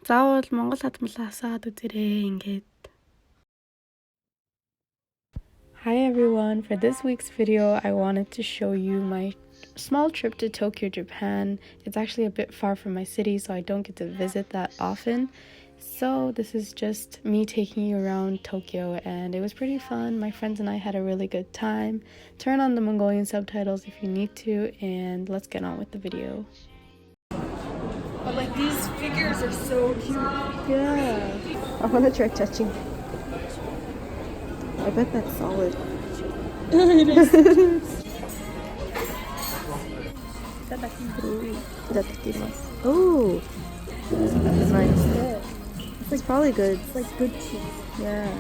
Заавал Монгол хадмалаас үзэрээ ингээд. Hi everyone, for this week's video I wanted to show you my small trip to Tokyo, Japan. It's actually a bit far from my city, so I don't get to visit that often. So this is just me taking you around Tokyo, and it was pretty fun. My friends and I had a really good time. Turn on the Mongolian subtitles if you need to, and let's get on with the video. But like these figures are so cute. Yeah. I want to try touching. I bet that's solid. It is. Oh, that's nice. Yeah. It's probably good. It's like good cheese. Yeah.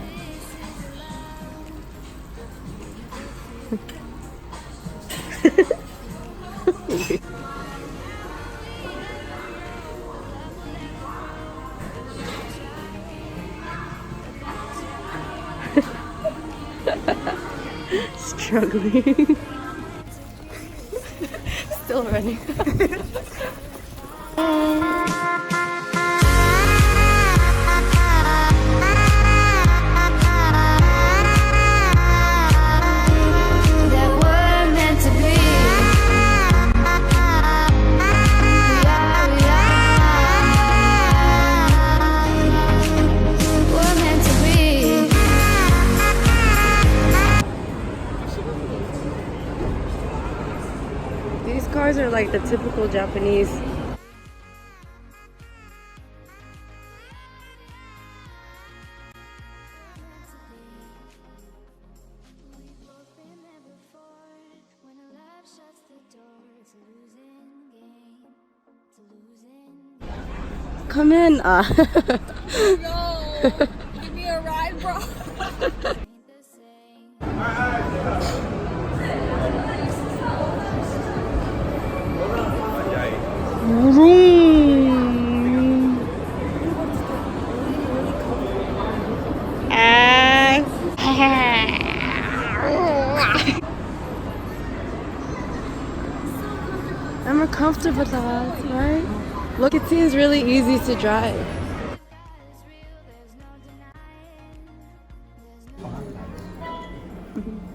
Struggling. Still running. These cars are like the typical Japanese. Come in. Yo, give me a ride, bro. I'm more comfortable, right? Look, it seems really easy to drive.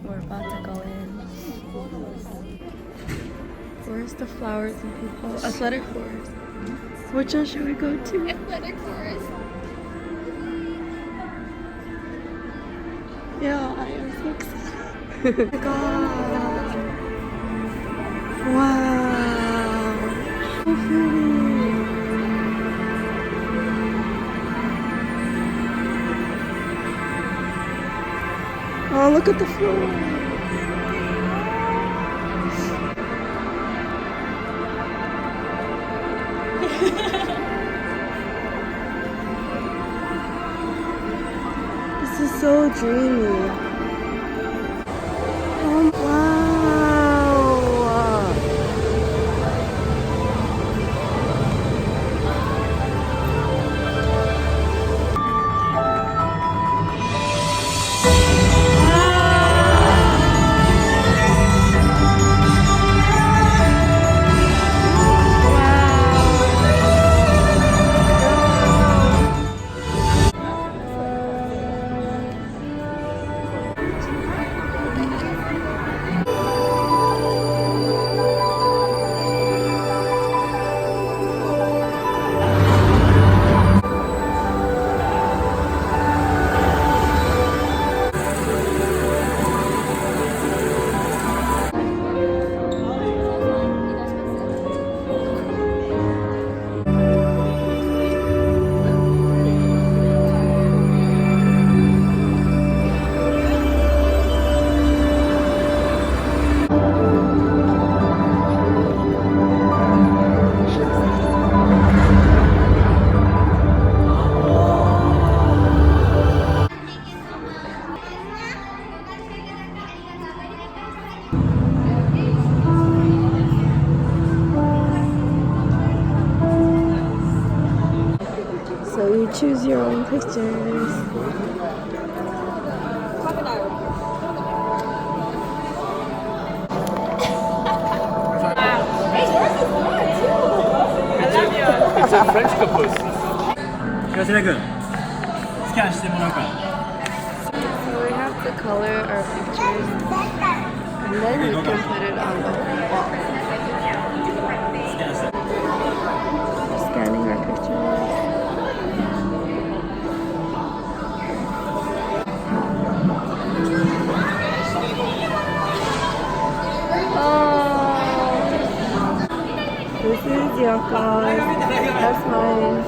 We're about to go in. Where's the flowers and people? Athletic forest. Which one should we go to? Athletic forest. Yeah, I am so excited. Oh my god. Wow. So pretty. Oh, look at the floor. This is so dreamy. Oh, wow. So you choose your own pictures. It's a French couple. 吉田君、スキャンしてもらうから。 So we have to color our pictures and then we can put it on the wall. スキャンして。 Scanning our pictures. Oh, this is your card. That's mine.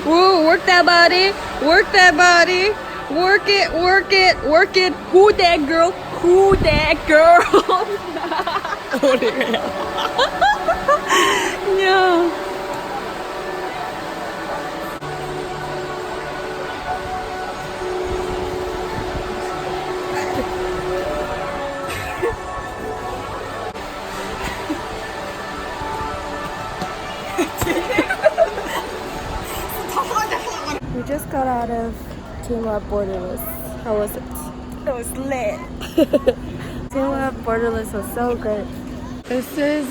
Woo, work that body, work that body, work it, work it, work it. Who that girl? Who that girl? Yeah. We just got out of Tuma Borderless. How was it? It was lit. Tuma Borderless was so great. This is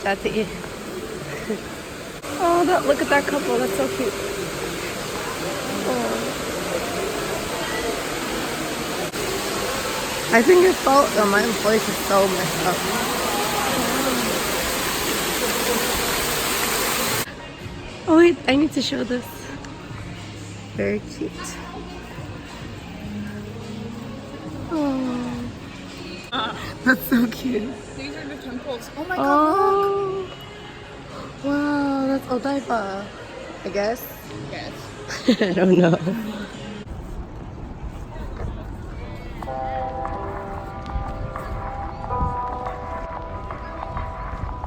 that's it. Oh, look at that couple. That's so cute. Oh. I think your fault. Oh, my voice is so messed up. Oh wait, I need to show this. Very cute. Oh, that's so cute. These are the temples. Oh my god. Oh, wow, that's Odaiba, I guess. Yes. I don't know.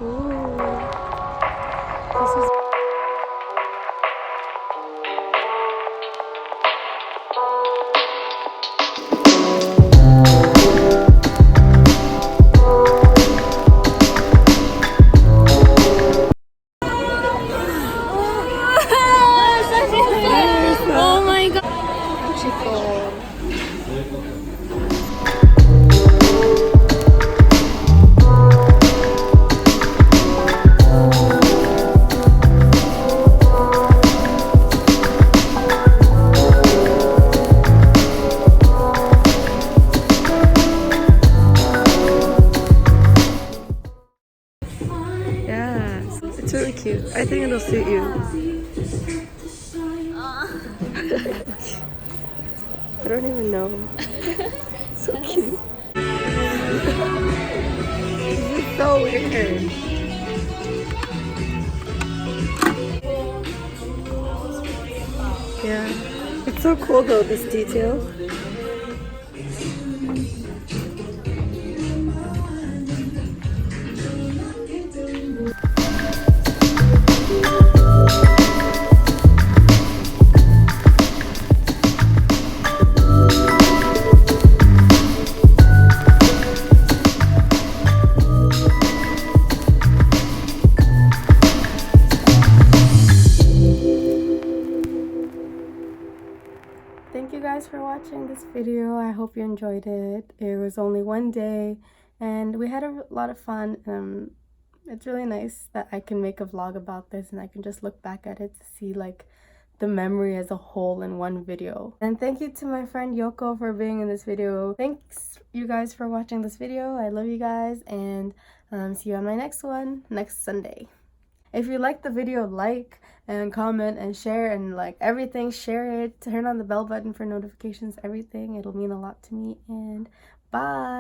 Ooh, this is. Oh my god. Yeah, it's really cute. I think it'll suit you. I don't even know. So cute. This is so weird. Yeah. It's so cool though, this detail. Thank you guys for watching this video. I hope you enjoyed it. It was only one day and we had a lot of fun. It's really nice that I can make a vlog about this and I can just look back at it to see like the memory as a whole in one video. And thank you to my friend Yoko for being in this video. Thanks you guys for watching this video. I love you guys and see you on my next one next Sunday. If you liked the video, like and comment and share and like everything, share it, turn on the bell button for notifications, everything. It'll mean a lot to me and bye.